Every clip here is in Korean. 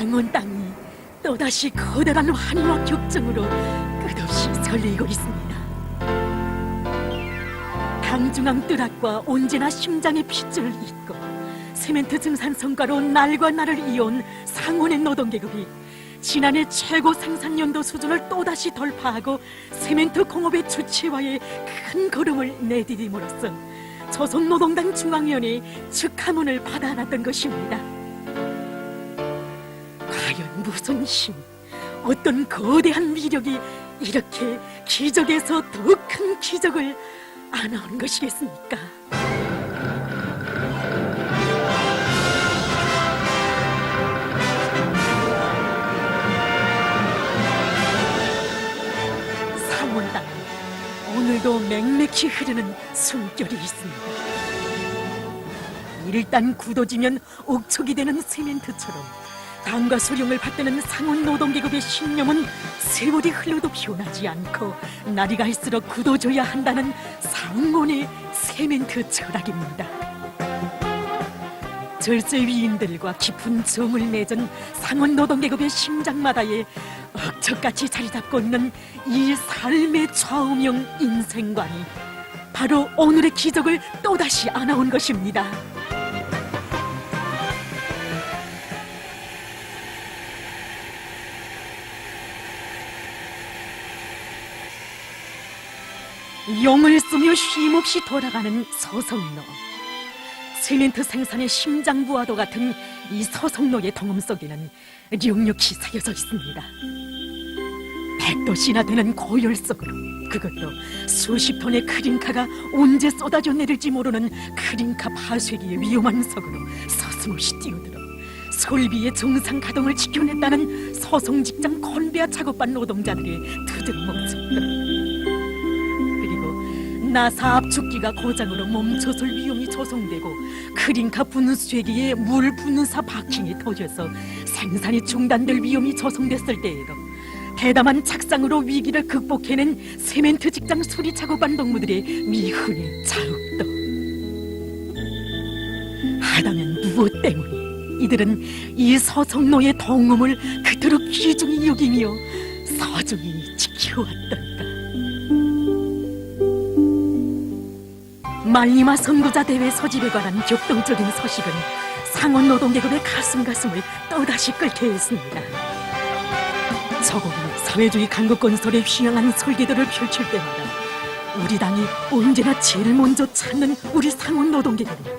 상원 땅이 또다시 커다란 환희와 격정으로 끝없이 설레고 있습니다. 당중앙 뜨락과 언제나 심장의 핏줄을 잇고 세멘트 증산 성과로 날과 날을 이어온 상원의 노동계급이 지난해 최고 생산연도 수준을 또다시 돌파하고 세멘트 공업의 주체화에 큰 걸음을 내디딤으로써 조선노동당 중앙위원회의 축하문을 받아놨던 것입니다. 과연 무슨 힘, 어떤 거대한 위력이 이렇게 기적에서 더 큰 기적을 안아온 것이겠습니까? 상원 땅에 오늘도 맹맥히 흐르는 숨결이 있습니다. 일단 굳어지면 옥촉이 되는 세멘트처럼 당과 소령을 받드는 상원 노동계급의 신념은 세월이 흘러도 변하지 않고 날이 갈수록 굳어져야 한다는 상원의 세멘트 철학입니다. 절세 위인들과 깊은 정을 맺은 상원 노동계급의 심장마다에 억척같이 자리 잡고 있는 이 삶의 좌우명 인생관이 바로 오늘의 기적을 또다시 안아온 것입니다. 용을 쓰며 쉼없이 돌아가는 서성로. 세멘트 생산의 심장부와도 같은 이 서성로의 동음 속에는 력력이 새겨져 있습니다. 100도씨나 되는 고열 속으로, 그것도 수십 톤의 크린카가 언제 쏟아져 내릴지 모르는 크린카 파쇄기의 위험한 속으로 서슴없이 뛰어들어 설비의 정상 가동을 지켜냈다는 서성직장 콘베아 작업반 노동자들의 투드름 목소리. 나사 압축기가 고장으로 멈춰설 위험이 조성되고 크린카 분수쇄기에 물 분사 바킹이 터져서 생산이 중단될 위험이 조성됐을 때에도 대담한 착상으로 위기를 극복해낸 세멘트 직장 수리 작업반 동무들의 미훈의 자욱도. 하다면 무엇 때문에 이들은 이 서성로의 동음을 그토록 귀중히 여기며 소중히 지켜왔던가. 말리마 선도자 대회 소집에 관한 격동적인 소식은 상원 노동계급의 가슴을 또다시 끓게 했습니다. 저공이 사회주의 강국 건설에 휘황한 설계도를 펼칠 때마다 우리 당이 언제나 제일 먼저 찾는 우리 상원 노동계급이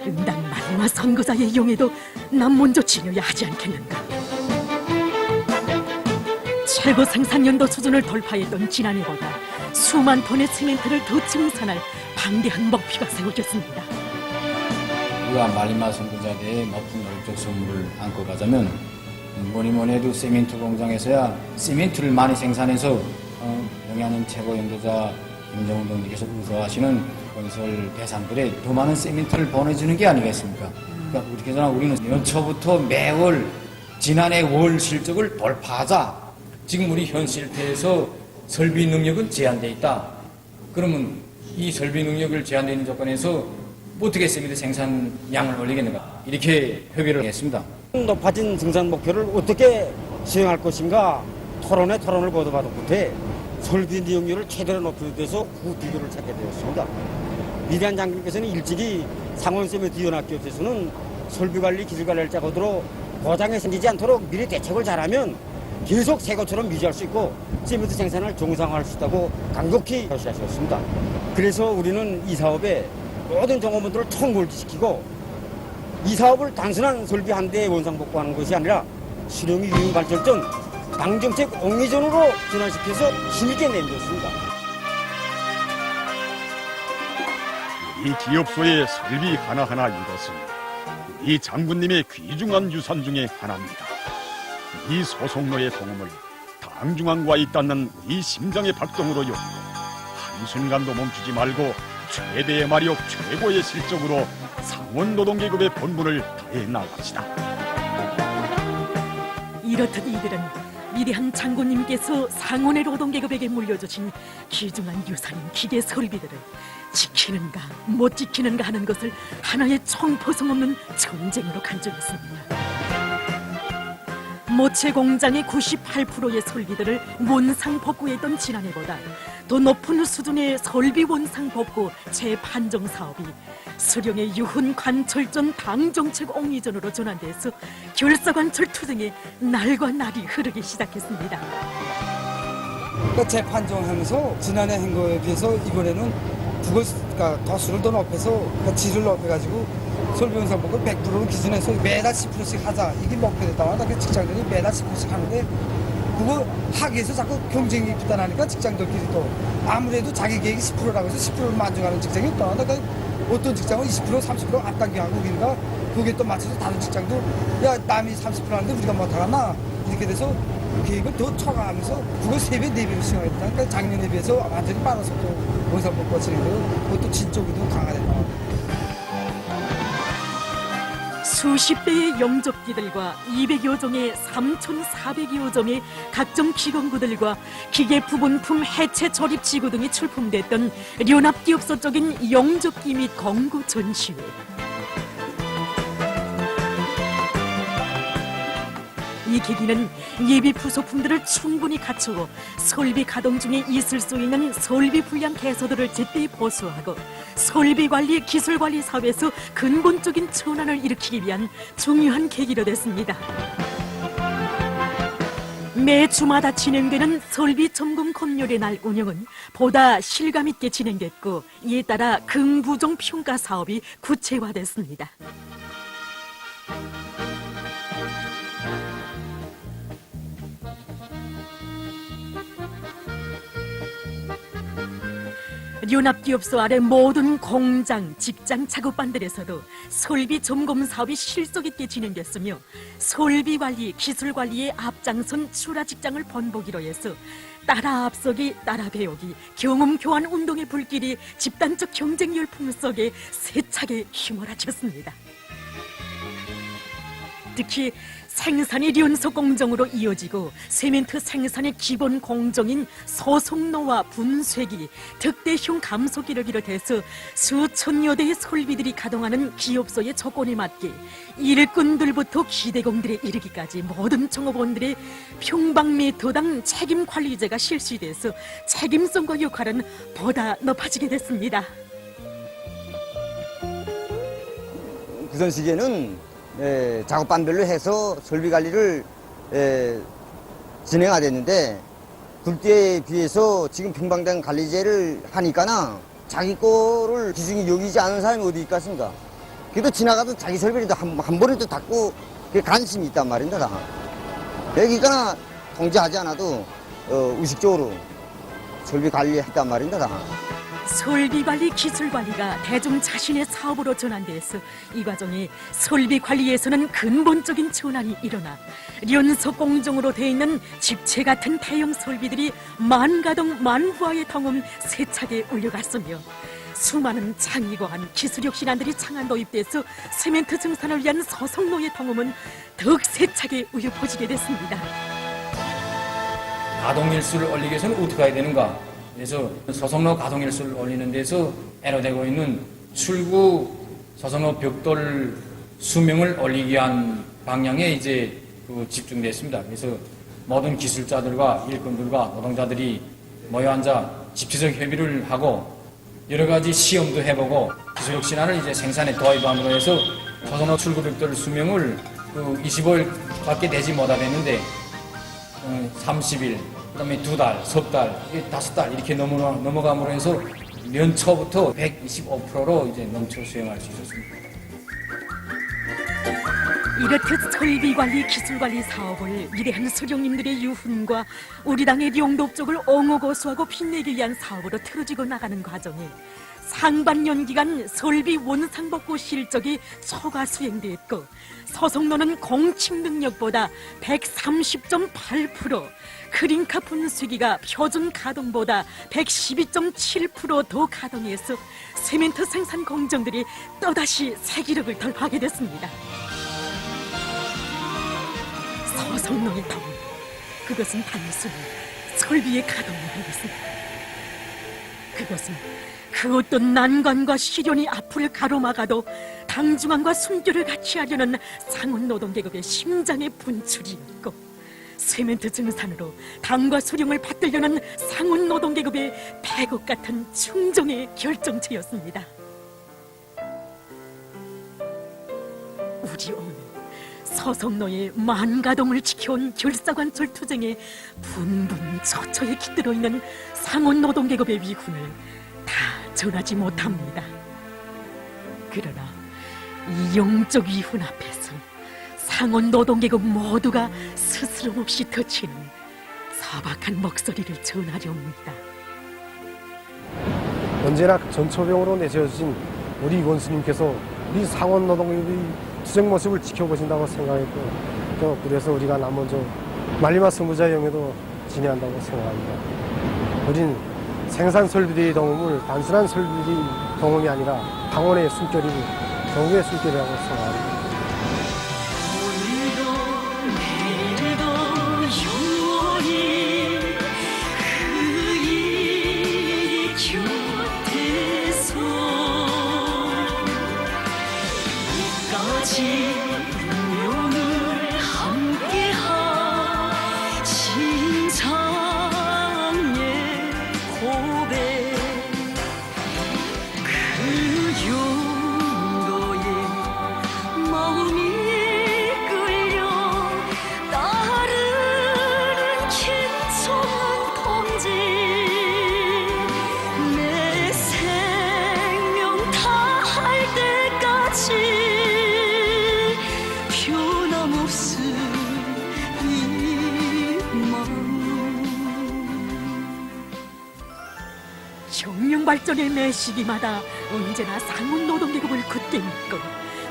응당 말리마 선거자의 영예도 남 먼저 지녀야 하지 않겠는가. 최고 생산연도 수준을 돌파했던 지난해보다 수만 톤의 시멘트를 더 증산할 방대한 목표가 세워졌습니다. 우리가 말리마 선구자대에 높은 노력적 선물을 안고 가자면 뭐니 해도 세멘트 공장에서야 세멘트를 많이 생산해서 영양은 최고 연도자 김정은 동지께서 의도하시는 건설 대상들에 더 많은 세멘트를 보내주는 게 아니겠습니까? 그러니까 그렇게나 우리는 연초부터 매월 지난해 월 실적을 돌파하자. 지금 우리 현 실태에서 설비 능력은 제한되어 있다. 그러면 이 설비 능력을 제한되는 조건에서 어떻게 세멘트 생산량을 올리겠는가, 이렇게 협의를 했습니다. 높아진 생산 목표를 어떻게 수행할 것인가 토론을 거듭하던 끝에 설비 이용률을 최대로 높이기 위해서 그 비결을 찾게 되었습니다. 위대한 장군께서는 일찍이 상원 세멘트 연합기업에서는 설비관리, 기술관리를 짜고들어 고장이 생기지 않도록 미리 대책을 잘하면 계속 새 것처럼 유지할 수 있고 세멘트 생산을 정상화할 수 있다고 강력히 표시하셨습니다. 그래서 우리는 이 사업에 모든 종업원들을 총몰두시키고 이 사업을 단순한 설비 한 대에 원상복구하는 것이 아니라 수령이 유인 발전전, 당정책 옹리전으로 전환시켜서 힘있게 내밀었습니다. 이 기업소의 설비 하나하나 이것은 이 장군님의 귀중한 유산 중에 하나입니다. 이 소송로의 동음을 당중앙과 잇닿는 이 심장의 박동으로 엮고 한순간도 멈추지 말고 최대의 마력, 최고의 실적으로 상원 노동계급의 본분을 다해 나갑시다. 이렇듯 이들은 위대한 장군님께서 상원의 노동계급에게 물려주신 귀중한 유산인 기계 설비들을 지키는가 못 지키는가 하는 것을 하나의 총포성 없는 전쟁으로 간주했습니다. 모체 공장의 98%의 설비들을 원상 복구했던 지난해보다 더 높은 수준의 설비 원상 복구 재판정 사업이 수령의 유훈 관철전 당정책 옹리전으로 전환돼서 결사관철 투쟁의 날과 날이 흐르기 시작했습니다. 그러니까 재판정하면서 지난해 한 거에 비해서 이번에는 그러니까 도수를 더 높여서 그러니까 질을 높여가지고 설비 원상 복구 100%로 기준해서 매달 10%씩 하자 이게 목표됐다고 하다 그 직장들이 매달 10%씩 하는데 그거 하기 위해서 자꾸 경쟁이 붙어나니까 직장들끼리 또 아무래도 자기 계획이 10%라고 해서 10%를 만족하는 직장이 있다. 그러니까 어떤 직장은 20% 30% 앞당겨하고 그러니까 그게 또 맞춰서 다른 직장도 야 남이 30% 하는데 우리가 못하겠나 이렇게 돼서 계획을 더 초과하면서 그걸 3배 4배로 시행했다. 그러니까 작년에 비해서 완전히 빨라서 또 원상 복구가 진행되고 그것도 진쪽이 더 강화됐다. 수십 대의 영접기들과 200여 종의 3,400여 종의 각종 기공구들과 기계 부분품 해체 조립 지구 등이 출품됐던 연합기업소 쪽인 영접기 및 공구 전시회. 이 기기는 예비 부속품들을 충분히 갖추고 설비 가동 중에 있을 수 있는 설비 불량 개소들을 제때 보수하고 설비 관리, 기술 관리 사업에서 근본적인 전환을 일으키기 위한 중요한 계기로 됐습니다. 매 주마다 진행되는 설비 점검 검열의 날 운영은 보다 실감 있게 진행됐고 이에 따라 긍부정 평가 사업이 구체화됐습니다. 연합기업소 아래 모든 공장, 직장 작업반들에서도 설비 점검 사업이 실속 있게 진행됐으며 설비 관리, 기술 관리에 앞장선 출하 직장을 번복이로 해서 따라 앞서기, 따라 배우기, 경험 교환 운동의 불길이 집단적 경쟁 열풍 속에 세차게 휘몰아쳤습니다. 특히 생산이 연속 공정으로 이어지고 세멘트 생산의 기본 공정인 소속로와 분쇄기, 특대형 감속기를 비롯해서 수천여 대의 설비들이 가동하는 기업소의 조건에 맞게 일꾼들부터 기대공들에 이르기까지 모든 종업원들의 평방미터당 책임관리제가 실시돼서 책임성과 역할은 보다 높아지게 됐습니다. 그전 시기에는 작업반별로 해서 설비 관리를 진행하됐는데 그때에 비해서 지금 평방당 관리제를 하니까나 자기 거를 기준이 여기지 않은 사람이 어디 있겠습니까? 그래도 지나가도 자기 설비라도 한 번에도 닦고 그게 관심이 있단 말입니다. 여기가 통제하지 않아도 의식적으로 설비 관리했단 말입니다. 설비관리, 기술관리가 대중 자신의 사업으로 전환돼서 이 과정에 설비관리에서는 근본적인 전환이 일어나 연속 공정으로 돼 있는 집체 같은 대형 설비들이 만가동 만후아의 통음 세차게 울려갔으며 수많은 창의과한 기술혁신안들이 창안 도입돼서 세멘트 생산을 위한 소속로의 통음은 더욱 세차게 우유포지게 됐습니다. 가동일수를 올리기 위해서는 어떻게 해야 되는가? 그래서 소속로 가동일수를 올리는 데서 애로되고 있는 출구 소속로 벽돌 수명을 올리기 위한 방향에 이제 집중됐습니다. 그래서 모든 기술자들과 일꾼들과 노동자들이 모여 앉아 집체적 협의를 하고 여러 가지 시험도 해보고 기술혁신안을 이제 생산에 도입함으로 해서 소속로 출구 벽돌 수명을 25일밖에 되지 못하겠는데 30일, 그다음에 2달, 석 달, 5달 이렇게 넘어감으로 해서 연초부터 125%로 이제 넘쳐 수행할 수 있었습니다. 이렇듯 설비관리, 기술관리 사업을 위대한 수령님들의 유훈과 우리 당의 용도 쪽을 옹호고수하고 빛내기 위한 사업으로 틀어지고 나가는 과정에 상반년 기간 설비 원상복구 실적이 초과 수행됐고 소속로는 공침 능력보다 130.8%, 크린카 분쇄기가 표준 가동보다 112.7% 더 가동해서 세멘트 생산 공정들이 또다시 새 기록을 돌파하게 됐습니다. 소속로의 동, 그것은 단순히 설비의 가동이 아니었습니다. 그것은 그 어떤 난관과 시련이 앞을 가로막아도 당중앙과 순교를 같이 하려는 상원 노동계급의 심장의 분출이었고 세멘트 증산으로 당과 수령을 받들려는 상원 노동계급의 백억 같은 충정의 결정체였습니다. 우리 어머니 서성로의 만가동을 지켜온 결사관철 투쟁에 분분 처처에 깃들어 있는 상원 노동계급의 위훈을 다 전하지 못합니다. 그러나 이 영적 위훈 앞에서 상원 노동계급 모두가 스스럼 없이 터치는 사박한 목소리를 전하려 합니다. 언제나 전초병으로 내세워진 우리 원수님께서 우리 상원 노동계급의 투쟁 모습을 지켜보신다고 생각했고, 또 그래서 우리가 남먼저 말리마 선구자 영예도 진행한다고 생각합니다. 우린 생산 설비들의 동음을 단순한 설비들의 동음이 아니라 당원의 숨결이고 경우의 숨결이라고 생각합니다. 운명을 함께한 신장의 고백, 그 용도에 마음이 끌려 따르는 김총은 동지, 내 생명 다할 때까지 변함없을 이 마음. 혁명발전의 매 시기마다 언제나 상원 노동계급을 굳게 묶고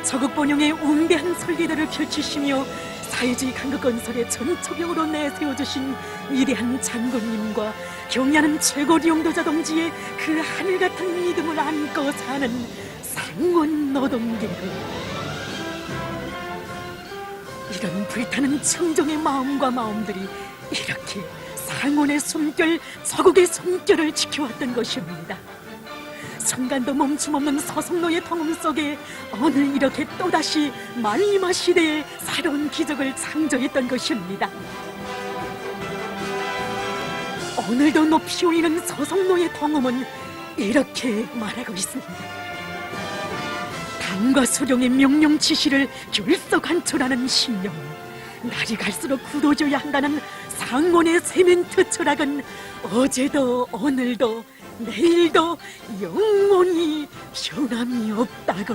저국 번영의 웅대한 설계도를 펼치시며 사회주의 강국건설의 전초병으로 내세워주신 위대한 장군님과 경애하는 최고 용도자 동지의 그 하늘같은 믿음을 안고 사는 상원 노동계급. 이런 불타는 청정의 마음과 마음들이 이렇게 상원의 숨결, 서국의 숨결을 지켜왔던 것입니다. 순간도 멈춤없는 서성로의 통음 속에 오늘 이렇게 또다시 말리마 시대의 새로운 기적을 창조했던 것입니다. 오늘도 높이 올리는 서성로의 통음은 이렇게 말하고 있습니다. 당과 수령의 명령 지시를 결석한철하는 신념, 날이 갈수록 굳어져야 한다는 상원의 세멘트 철학은 어제도 오늘도 내일도 영원히 변함이 없다고.